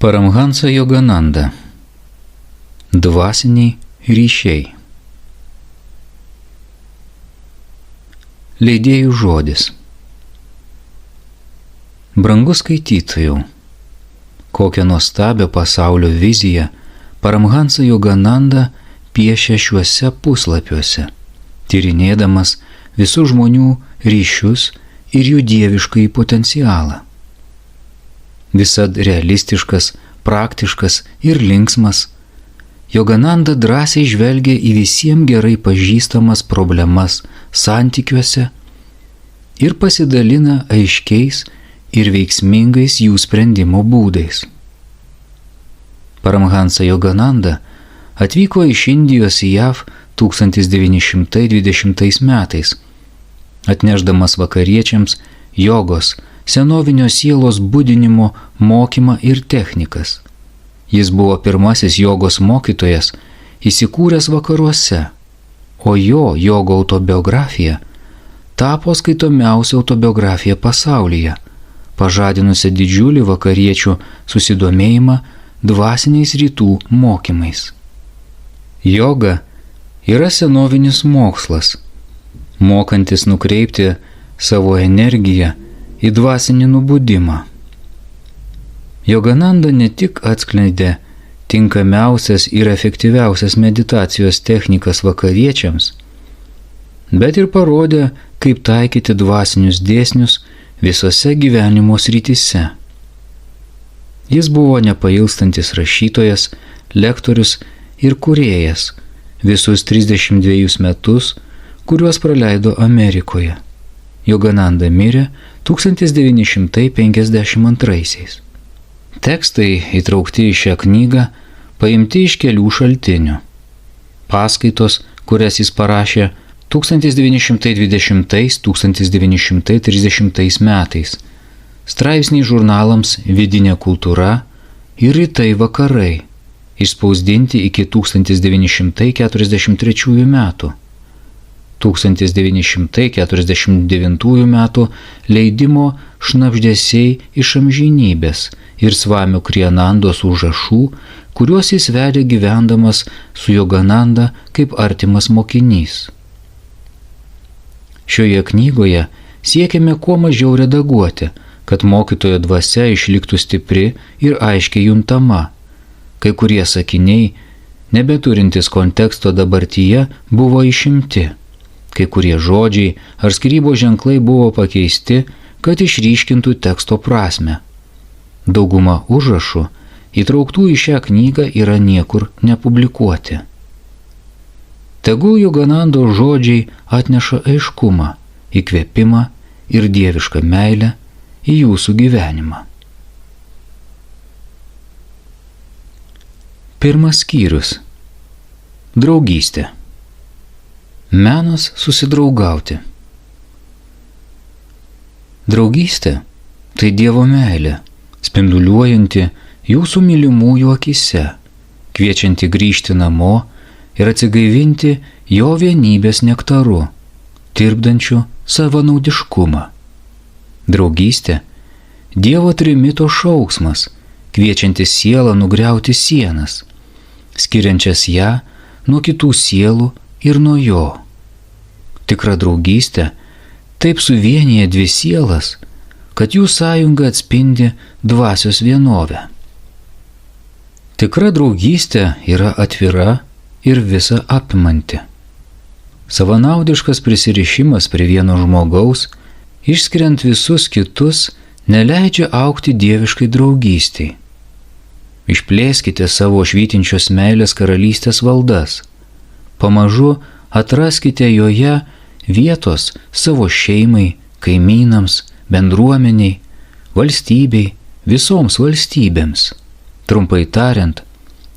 Paramhansa Yogananda. Dvasiniai ryšiai. Leidėjų žodis. Brangus skaitytojau, kokią nuostabią pasaulio viziją Paramhansa Yogananda piešia šiuose puslapiuose, tyrinėdamas visų žmonių ryšius ir jų dieviškąjį potencialą. Visad realistiškas, praktiškas ir linksmas, Yogananda drąsiai žvelgia į visiems gerai pažįstamas problemas santykiuose ir pasidalina aiškiais ir veiksmingais jų sprendimo būdais. Paramhansa Yogananda atvyko iš Indijos į JAV 1920 metais, atnešdamas vakariečiams jogos, senovinio sielos budinimo mokymą ir technikas. Jis buvo pirmasis jogos mokytojas, įsikūręs vakaruose, o jo jogo autobiografija tapo skaitomiausia autobiografija pasaulyje, pažadinusi didžiulį vakariečių susidomėjimą dvasiniais rytų mokymais. Joga yra senovinis mokslas, mokantis nukreipti savo energiją į dvasinį nubudimą. Yogananda ne tik atskleidė tinkamiausias ir efektyviausias meditacijos technikas vakariečiams, bet ir parodė, kaip taikyti dvasinius dėsnius visose gyvenimo srityse. Jis buvo nepailstantis rašytojas, lektorius ir kūrėjas visus 32 metus, kuriuos praleido Amerikoje. Yogananda mirė 1952. Tekstai įtraukti į šią knygą paimti iš kelių šaltinių. Paskaitos, kurias jis parašė 1920–1930 metais, straipsniai žurnalams Vidinė kultūra ir Rytai vakarai, išspausdinti iki 1943 metų. 1949 metų leidimo Šnabždesiai iš amžinybės ir Svamio Krianandos užrašų, kuriuos jis vedė gyvendamas su Yogananda kaip artimas mokinys. Šioje knygoje siekiame kuo mažiau redaguoti, kad mokytojo dvasia išliktų stipri ir aiškiai juntama. Kai kurie sakiniai, nebeturintys konteksto dabartyje, buvo išimti. Kai kurie žodžiai ar skyrybos ženklai buvo pakeisti, kad išryškintų teksto prasmę. Dauguma užrašų įtrauktų į šią knygą yra niekur nepublikuoti. Tegul Yoganandos žodžiai atneša aiškumą, įkvėpimą ir dievišką meilę į jūsų gyvenimą. Pirmas skyrius. Draugystė. Menas susidraugauti. Draugystė – tai Dievo meilė, spinduliuojanti jūsų mylimųjų akise, kviečianti grįžti namo ir atsigaivinti jo vienybės nektaru, tirpdančiu savanaudiškumą. Draugystė – Dievo trimito šauksmas, kviečianti sielą nugriauti sienas, skiriančias ją nuo kitų sielų ir nuo jo. Tikra draugystė taip suvienyje dvi sielas, kad jų sąjunga atspindi dvasios vienovę. Tikra draugystė yra atvira ir visa apimanti. Savanaudiškas prisirišimas prie vieno žmogaus, išskiriant visus kitus, neleidžia augti dieviškai draugystiai. Išplėskite savo švytinčios meilės karalystės valdas. Pamažu atraskite joje vietos savo šeimai, kaimynams, bendruomeniai, valstybei, visoms valstybėms. Trumpai tariant,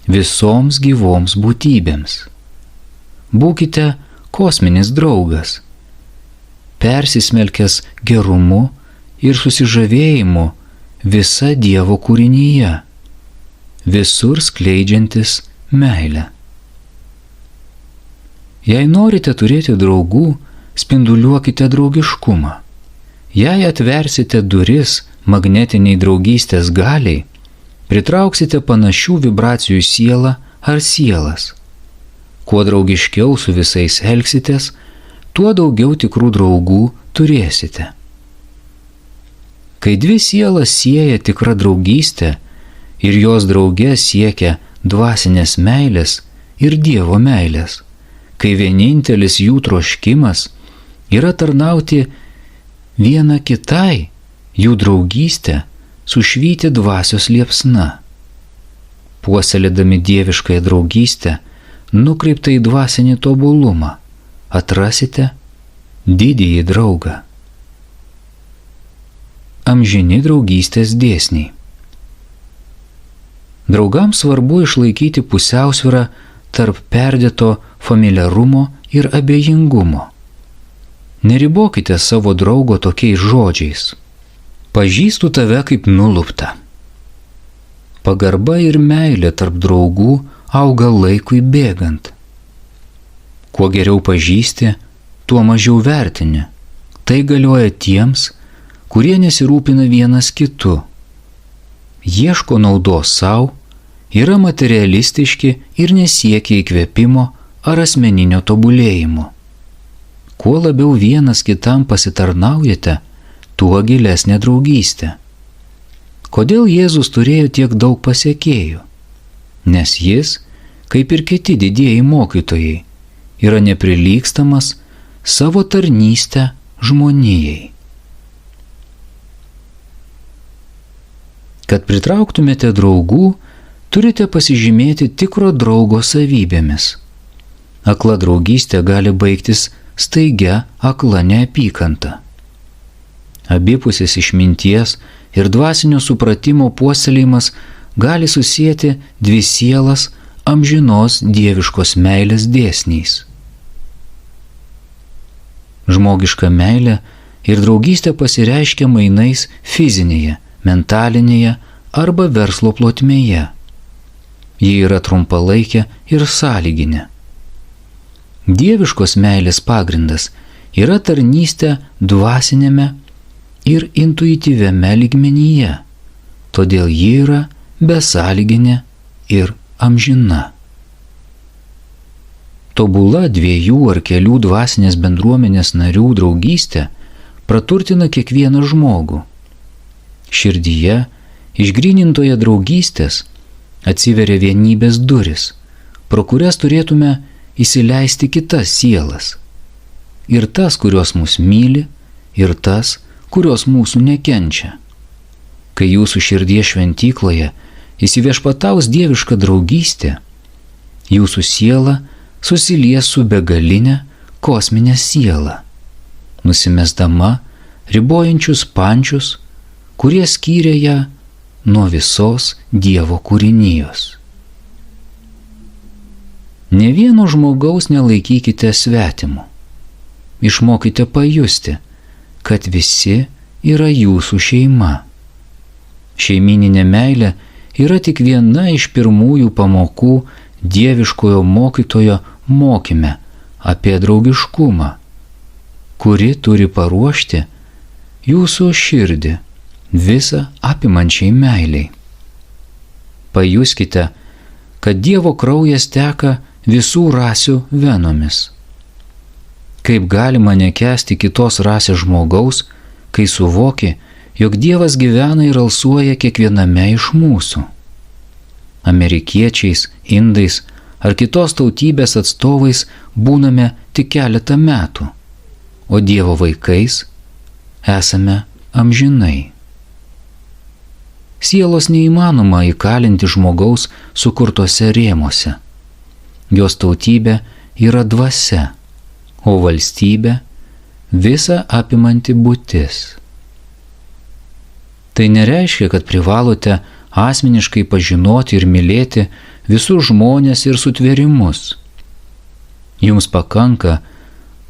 visoms gyvoms būtybėms. Būkite kosminis draugas, persismelkęs gerumu ir susižavėjimu visa Dievo kūrinyje, visur skleidžiantis meilę. Jei norite turėti draugų, spinduliuokite draugiškumą. Jei atversite duris magnetiniai draugystės galiai, pritrauksite panašių vibracijų sielą ar sielas. Kuo draugiškiau su visais elgsitės, tuo daugiau tikrų draugų turėsite. Kai dvi sielas sieja tikra draugystė ir jos drauge siekia dvasinės meilės ir Dievo meilės, kai vienintelis jų troškimas yra tarnauti viena kitai, jų draugystė sušvyti dvasios liepsna. Puoselėdami dieviškąją draugystę, nukreiptą į dvasinį tobulumą, atrasite didįjį draugą. Amžini draugystės dėsniai. Draugams svarbu išlaikyti pusiausvyrą tarp perdėto familiarumo ir abejingumo. Neribokite savo draugo tokiais žodžiais. Pažįstu tave kaip nuluptą. Pagarba ir meilė tarp draugų auga laikui bėgant. Kuo geriau pažįsti, tuo mažiau vertini. Tai galioja tiems, kurie nesirūpina vienas kitu. Ieško naudos savo, yra materialistiški ir nesiekia įkvėpimo ar asmeninio tobulėjimo. Kuo labiau vienas kitam pasitarnaujate, tuo gilesnė draugystė. Kodėl Jėzus turėjo tiek daug pasekėjų? Nes jis, kaip ir kiti didieji mokytojai, yra neprilygstamas savo tarnystę žmonijai. Kad pritrauktumėte draugų, turite pasižymėti tikro draugo savybėmis. Akla draugystė gali baigtis staigia akla neapykanta. Abipusis išminties ir dvasinio supratimo puoselėjimas gali susieti dvi sielas amžinos dieviškos meilės dėsniais. Žmogiška meilė ir draugystė pasireiškia mainais fizinėje, mentalinėje arba verslo plotmėje. Ji yra trumpalaikė ir sąlyginė. Dieviškos meilės pagrindas yra tarnystė dvasinėme ir intuityviame lygmenyje, todėl ji yra besąlyginė ir amžina. Tobula dviejų ar kelių dvasinės bendruomenės narių draugystė praturtina kiekvieną žmogų. Širdyje, išgrynintoje draugystės, atsiveria vienybės duris, pro kurias turėtume įsileisti kitas sielas. Ir tas, kurios mus myli, ir tas, kurios mūsų nekenčia. Kai jūsų širdies šventykloje įsiviešpataus dieviška draugystė, jūsų siela susilies su begalinė kosminė siela, nusimesdama ribojančius pančius, kurie skyrė ją nuo visos Dievo kūrinijos. Ne vieno žmogaus nelaikykite svetimu. Išmokite pajusti, kad visi yra jūsų šeima. Šeimyninė meilė yra tik viena iš pirmųjų pamokų dieviškojo mokytojo mokyme apie draugiškumą, kuri turi paruošti jūsų širdį visą apimančiai meiliai. Pajuskite, kad Dievo kraujas teka visų rasių venomis. Kaip galima nekęsti kitos rasės žmogaus, kai suvoki, jog Dievas gyvena ir alsuoja kiekviename iš mūsų. Amerikiečiais, indais ar kitos tautybės atstovais būname tik keletą metų, o Dievo vaikais esame amžinai. Sielos neįmanoma įkalinti žmogaus sukurtose rėmuose. Jos tautybė yra dvasia, o valstybė visa apimanti būtis. Tai nereiškia, kad privalote asmeniškai pažinoti ir mylėti visus žmonės ir sutvėrimus. Jums pakanka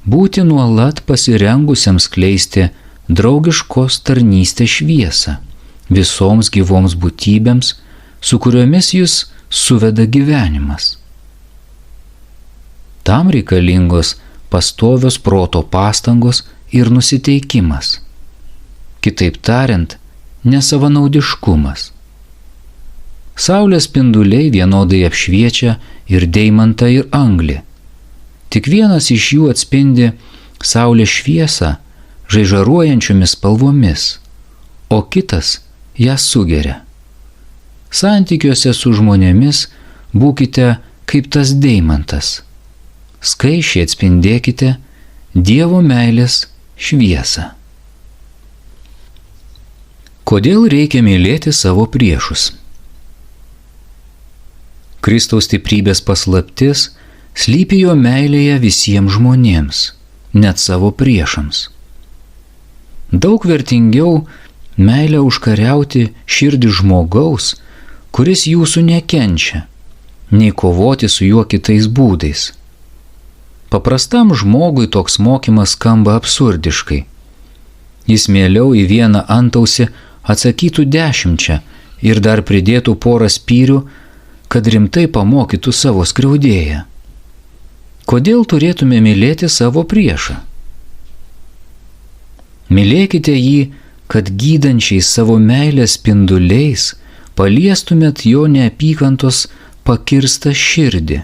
būti nuolat pasirengusiam skleisti draugiškos tarnystės šviesą visoms gyvoms būtybėms, su kuriomis jūs suveda gyvenimas. Tam reikalingos pastovios proto pastangos ir nusiteikimas. Kitaip tariant, nesavanaudiškumas. Saulės spinduliai vienodai apšviečia ir deimantą, ir anglį. Tik vienas iš jų atspindi saulės šviesą žaižaruojančiomis spalvomis, o kitas ją sugeria. Santykiuose su žmonėmis būkite kaip tas deimantas. Skaisčiai atspindėkite Dievo meilės šviesą. Kodėl reikia mylėti savo priešus? Kristaus stiprybės paslaptis slypi jo meilėje visiems žmonėms, net savo priešams. Daug vertingiau meilę užkariauti širdį žmogaus, kuris jūsų nekenčia, nei kovoti su juo kitais būdais. Paprastam žmogui toks mokymas skamba absurdiškai. Jis mieliau į vieną antausį atsakytų 10 ir dar pridėtų porą spyrių, kad rimtai pamokytų savo skriaudėją. Kodėl turėtume mylėti savo priešą? Mylėkite jį, kad gydančiais savo meilės spinduliais paliestumėt jo neapykantos pakirstą širdį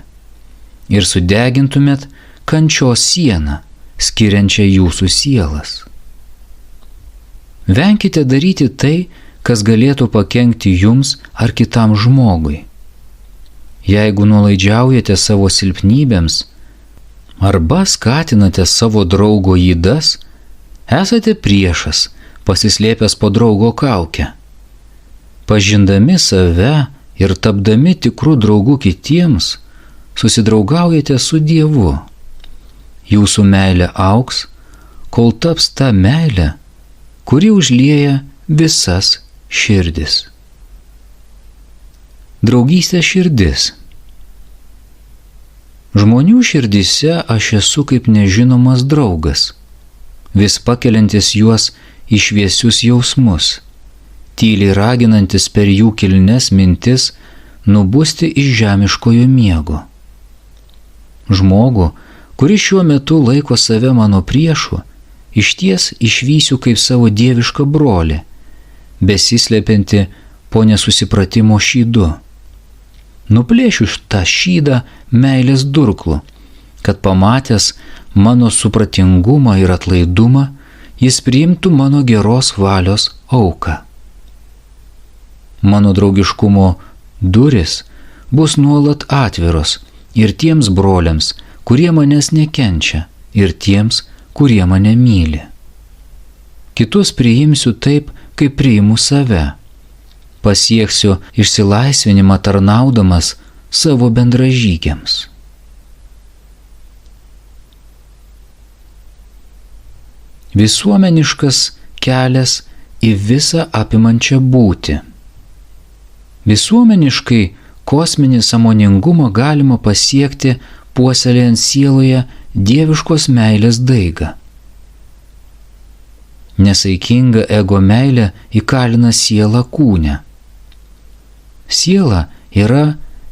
ir sudegintumėt kančios sieną, skiriančią jūsų sielas. Venkite daryti tai, kas galėtų pakenkti jums ar kitam žmogui. Jeigu nuolaidžiaujate savo silpnybėms arba skatinate savo draugo ydas, esate priešas, pasislėpęs po draugo kaukę. Pažindami save ir tapdami tikrų draugų kitiems, susidraugaujate su Dievu. Jūsų meilė augs, kol taps ta meilė, kuri užlieja visas širdis. Draugystės širdis. Žmonių širdise aš esu kaip nežinomas draugas, vis pakeliantis juos į šviesius jausmus, tyliai raginantis per jų kilnes mintis nubusti iš žemiškojo miego. Žmogų, kuris šiuo metu laiko save mano priešu, išties išvysiu kaip savo dievišką brolį, besislepianti po nesusipratimo šydu. Nuplėšiu tą šydą meilės durklu, kad pamatęs mano supratingumą ir atlaidumą, jis priimtų mano geros valios auką. Mano draugiškumo duris bus nuolat atviros ir tiems broliams, kurie manęs nekenčia, ir tiems, kurie mane myli. Kitus priimsiu taip, kaip priimu save. Pasieksiu išsilaisvinimą tarnaudamas savo bendražygiams. Visuomeniškas kelias į visą apimančią būtį. Visuomeniškai kosminį sąmoningumą galima pasiekti puoselėjant sieloje dieviškos meilės daigą. Nesaikinga ego meilė įkalina sielą kūne. Siela yra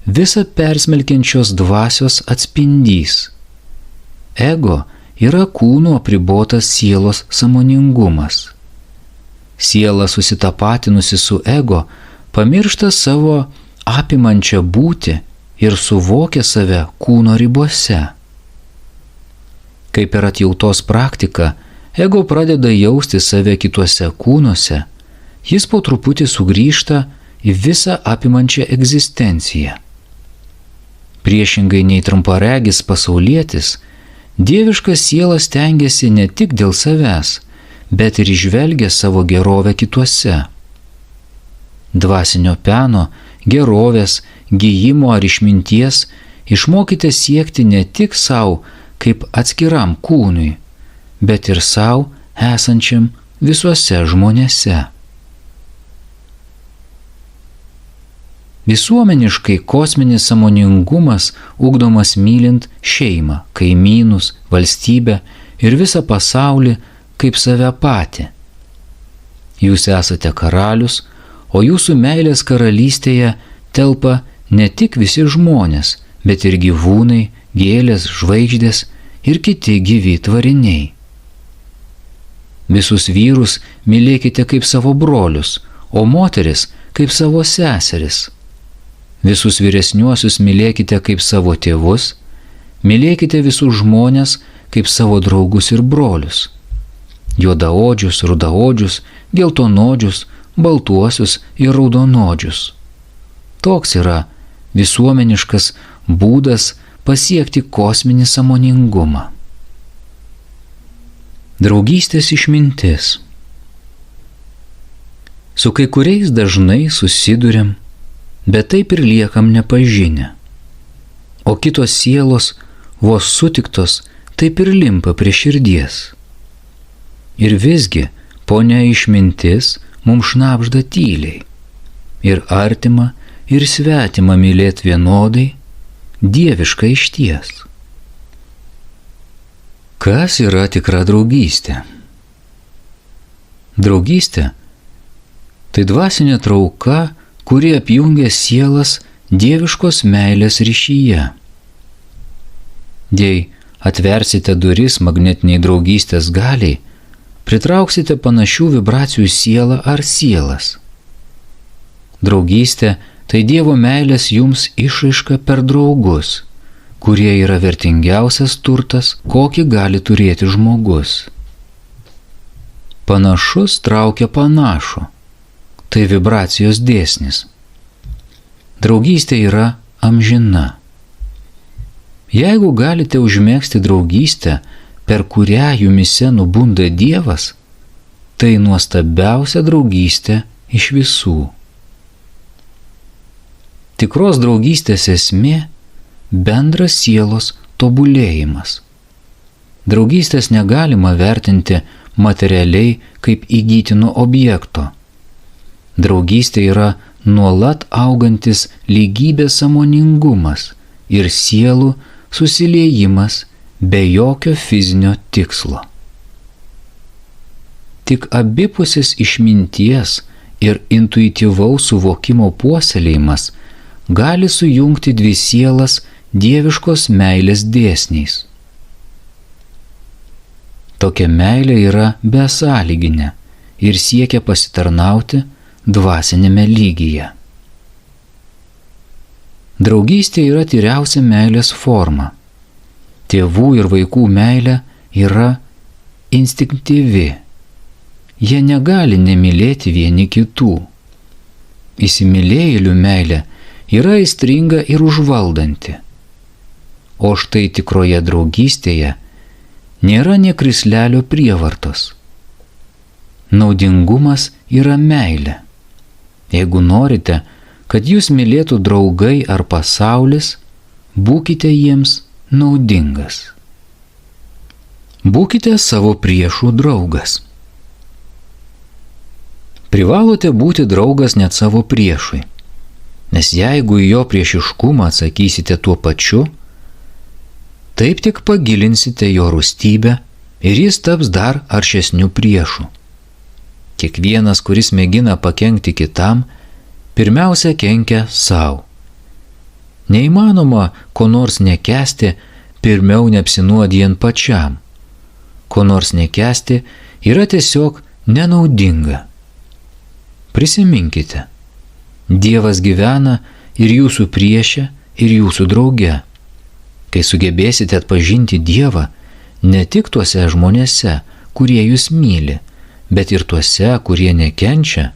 visa persmelkiančios dvasios atspindys. Ego yra kūno apribotas sielos sąmoningumas. Siela susitapatinusi su ego pamiršta savo apimančią būtį ir suvokia save kūno ribose. Kaip per atjautos praktiką, ego pradeda jausti save kituose kūnuose, jis po truputį sugrįžta į visą apimančią egzistenciją. Priešingai nei trumparegis pasaulietis, dieviška siela stengiasi ne tik dėl savęs, bet ir įžvelgia savo gerovę kituose. Dvasinio peno, gerovės, gijimo ar išminties išmokite siekti ne tik savo kaip atskiram kūnui, bet ir savo esančiam visuose žmonėse. Visuomeniškai kosminis sąmoningumas ugdomas mylint šeimą, kaimynus, valstybę ir visą pasaulį kaip save patį. Jūs esate karalius, o jūsų meilės karalystėje telpa ne tik visi žmonės, bet ir gyvūnai, gėlės, žvaigždės ir kiti gyvi tvariniai. Visus vyrus mylėkite kaip savo brolius, o moteris kaip savo seseris. Visus vyresniuosius mylėkite kaip savo tėvus, mylėkite visus žmonės kaip savo draugus ir brolius. Juodaodžius, rudaodžius, geltonodžius, baltuosius ir raudonodžius. Toks yra visuomeniškas būdas pasiekti kosminį sąmoningumą. Draugystės išmintis. Su kai kuriais dažnai susiduriam, bet taip ir liekam nepažinę. O kitos sielos, vos sutiktos, taip ir limpa prie širdies. Ir visgi, ponia išmintis mums šnabžda tyliai. Ir artima, ir svetima mylėt vienodai, dieviška išties. Kas yra tikra draugystė? Draugystė – tai dvasinė trauka, kuri apjungia sielas dieviškos meilės ryšyje. Jei atversite duris magnetiniai draugystės galiai, pritrauksite panašių vibracijų sielą ar sielas. Draugystė – tai Dievo meilės jums išraiška per draugus, kurie yra vertingiausias turtas, kokį gali turėti žmogus. Panašus traukia panašų. Tai vibracijos dėsnis. Draugystė yra amžina. Jeigu galite užmegzti draugystę, per kurią jumise nubunda Dievas, tai nuostabiausia draugystė iš visų. Tikros draugystės esmė – bendras sielos tobulėjimas. Draugystės negalima vertinti materialiai kaip įgytino objekto. Draugystė yra nuolat augantis lygybės sąmoningumas ir sielų susiliejimas be jokio fizinio tikslo. Tik abipusis išminties ir intuityvaus suvokimo puoselėjimas gali sujungti dvi sielas dieviškos meilės dėsniais. Tokia meilė yra besąlyginė ir siekia pasitarnauti dvasinėme lygyje. Draugystė yra tyriausia meilės forma. Tėvų ir vaikų meilė yra instinktyvi. Jie negali nemylėti vieni kitų. Įsimylėjėlių meilė yra aistringa ir užvaldanti. O štai tikroje draugystėje nėra nė krislelio prievartos. Naudingumas yra meilė. Jeigu norite, kad jūs mylėtų draugai ar pasaulis, būkite jiems naudingas. Būkite savo priešų draugas. Privalote būti draugas net savo priešui, nes jeigu į jo priešiškumą atsakysite tuo pačiu, taip tik pagilinsite jo rūstybę ir jis taps dar aršesniu priešu. Kiekvienas, kuris mėgina pakenkti kitam, pirmiausia kenkia sau. Neįmanoma ko nors nekęsti, pirmiau neapsinuodijant pačiam. Ko nors nekęsti yra tiesiog nenaudinga. Prisiminkite, Dievas gyvena ir jūsų priešė, ir jūsų drauge. Kai sugebėsite atpažinti Dievą, ne tik tuose žmonėse, kurie jūs myli, bet ir tuose, kurie nekenčia,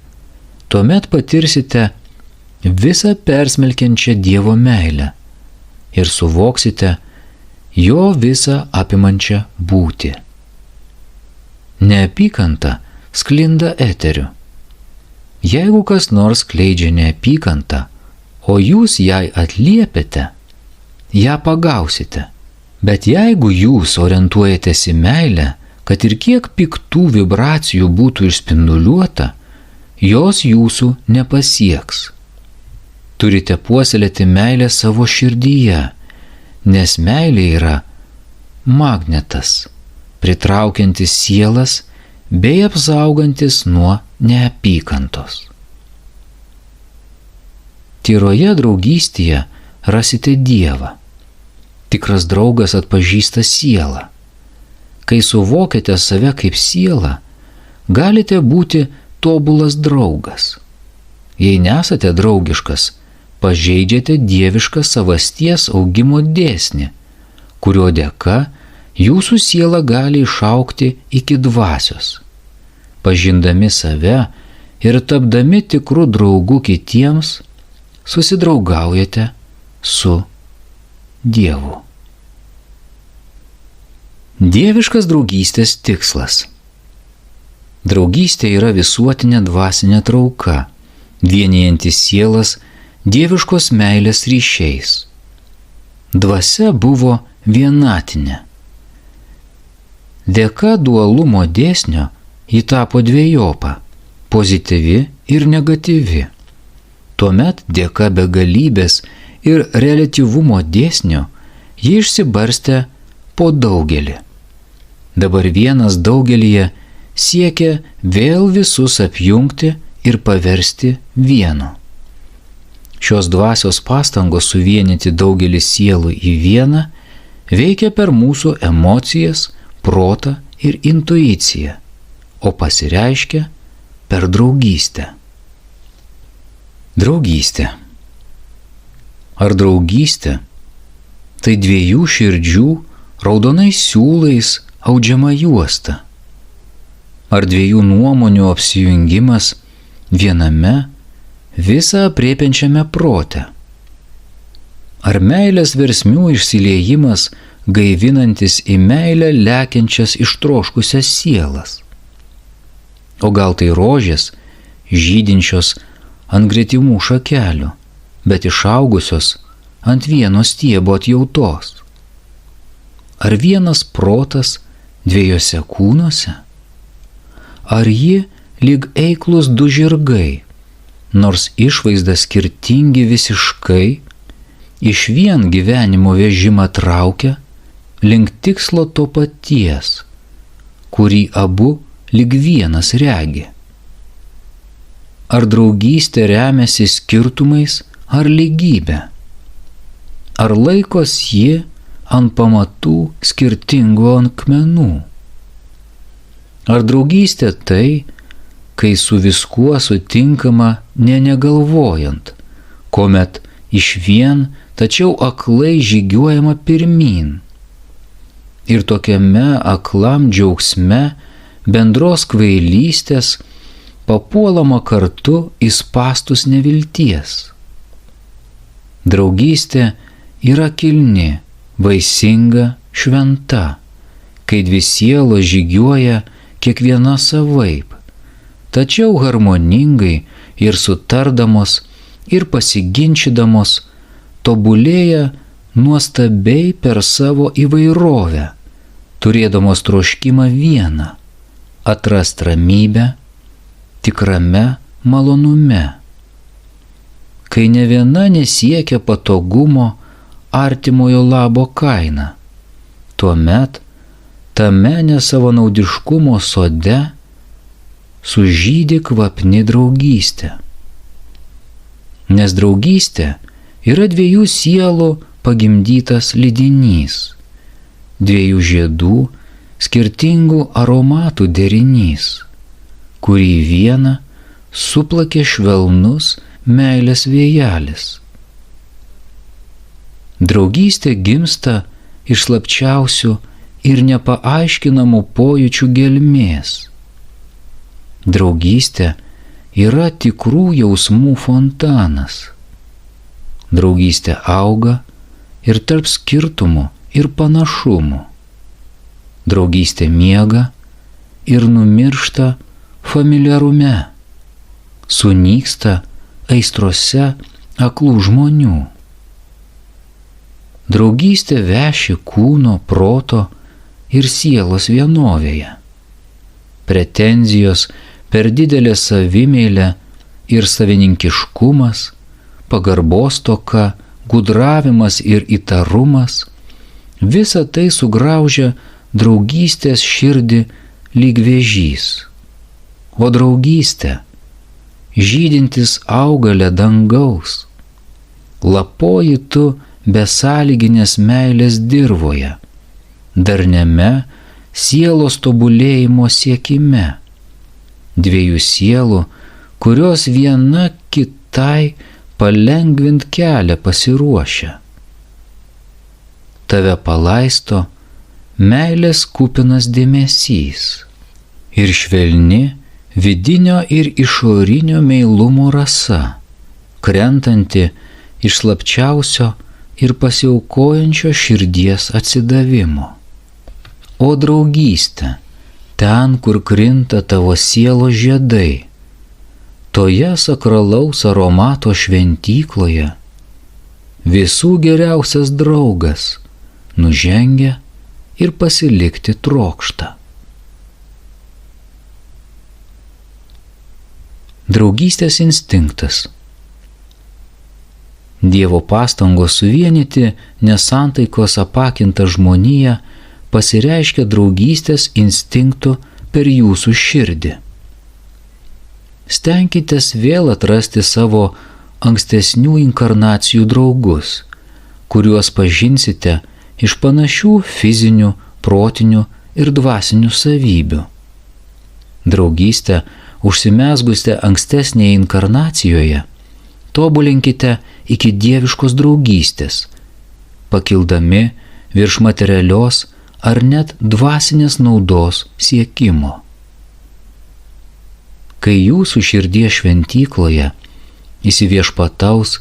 tuomet patirsite visą persmelkiančią Dievo meilę ir suvoksite jo visą apimančią būtį. Neapykanta sklinda eteriu. Jeigu kas nors skleidžia neapykantą, o jūs jai atliepiate, ją pagausite. Bet jeigu jūs orientuojatės į meilę, kad ir kiek piktų vibracijų būtų išspinduliuota, jos jūsų nepasieks. Turite puoselėti meilę savo širdyje, nes meilė yra magnetas, pritraukiantis sielas bei apsaugantis nuo neapykantos. Tyroje draugystėje rasite Dievą. Tikras draugas atpažįsta sielą. Kai suvokiate save kaip sielą, galite būti tobulas draugas. Jei nesate draugiškas, pažeidžiate dievišką savasties augimo dėsnį, kurio dėka jūsų siela gali išaugti iki dvasios. Pažindami save ir tapdami tikrų draugų kitiems, susidraugaujate su Dievu. Dieviškas draugystės tikslas. Draugystė yra visuotinė dvasinė trauka, vienijanti sielas dieviškos meilės ryšiais. Dvasia buvo vienatinė. Dėka dualumo dėsnio ji tapo dvejopa – pozityvi ir negatyvi. Tuomet dėka begalybės ir reliatyvumo dėsnio ji išsibarstė po daugelį. Dabar vienas daugelyje siekia vėl visus apjungti ir paversti vienu. Šios dvasios pastangos suvienyti daugelį sielų į vieną veikia per mūsų emocijas, protą ir intuiciją, o pasireiškia per draugystę. Draugystė. Ar draugystė? Tai dviejų širdžių raudonais siūlais audžiama juosta. Ar dviejų nuomonių apsijungimas viename visą aprėpiančiame prote? Ar meilės versmių išsiliejimas gaivinantis į meilę lekiančias ištroškusias sielas? O gal tai rožės, žydinčios ant gretimų šakelių, bet išaugusios ant vieno stiebo atjautos? Ar vienas protas dviejose kūnuose? Ar ji lyg eiklus du žirgai, nors išvaizda skirtingi visiškai, iš vien gyvenimo vežimą traukia link tikslo to paties, kurį abu lyg vienas regi? Ar draugystė remiasi skirtumais ar lygybė? Ar laikos ji ant pamatų skirtingų akmenų? Ar draugystė tai, kai su viskuo sutinkama nė negalvojant, kuomet išvien tačiau aklai žygiuojama pirmyn? Ir tokiame aklam džiaugsme bendros kvailystės papuolama kartu į spąstus nevilties. Draugystė yra kilni, vaisinga, šventa, kai dvi sielos žygiuoja kiekviena savaip, tačiau harmoningai ir sutardamos ir pasiginčydamos tobulėja nuostabiai per savo įvairovę, turėdamos troškimą vieną – atrast ramybę tikrame malonume. Kai ne viena nesiekia patogumo artimojo labo kaina, tuomet tame nesavanaudiškumo sode sužydi kvapni draugystė. Nes draugystė yra dviejų sielų pagimdytas lydinys, dviejų žiedų skirtingų aromatų derinys, kurį vieną suplakė švelnus meilės vėjelis. Draugystė gimsta iš slapčiausių ir nepaaiškinamų pojūčių gelmės. Draugystė yra tikrų jausmų fontanas. Draugystė auga ir tarp skirtumų ir panašumų. Draugystė miega ir numiršta familiarume, sunyksta aistrose aklų žmonių. Draugystė veši kūno, proto ir sielos vienovėje. Pretenzijos per didelė savimeilė ir savininkiškumas, pagarbos stoka, gudravimas ir įtarumas – visa tai sugraužia draugystės širdį lyg vėžys. O draugystė – žydintis augalė dangaus, lapoji tu besąlyginės meilės dirvoje, darniame sielos tobulėjimo siekime, dviejų sielų, kurios viena kitai palengvint kelią pasiruošę. Tave palaisto meilės kupinas dėmesys ir švelni vidinio ir išorinio meilumo rasa, krentanti iš slapčiausio ir pasiaukojančio širdies atsidavimo. O draugystė, ten, kur krinta tavo sielos žiedai, toje sakralaus aromato šventykloje, visų geriausias draugas nužengia ir pasilikti trokšta. Draugystės instinktas. Dievo pastangos suvienyti nesantaikos apakintą žmoniją pasireiškia draugystės instinktu per jūsų širdį. Stenkitės vėl atrasti savo ankstesnių inkarnacijų draugus, kuriuos pažinsite iš panašių fizinių, protinių ir dvasinių savybių. Draugystę užsimezgusite ankstesnėje inkarnacijoje, tobulinkite iki dieviškos draugystės, pakildami virš materialios ar net dvasinės naudos siekimo. Kai jūsų širdies šventykloje įsiviešpataus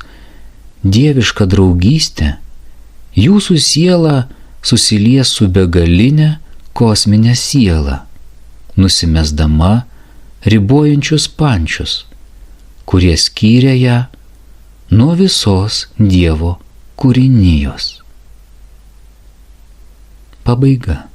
dieviška draugystė, jūsų siela susilies su begalinė kosminė siela, nusimesdama ribojančius pančius, kurie skyrė ją nuo visos Dievo kūrinijos. Pabaiga.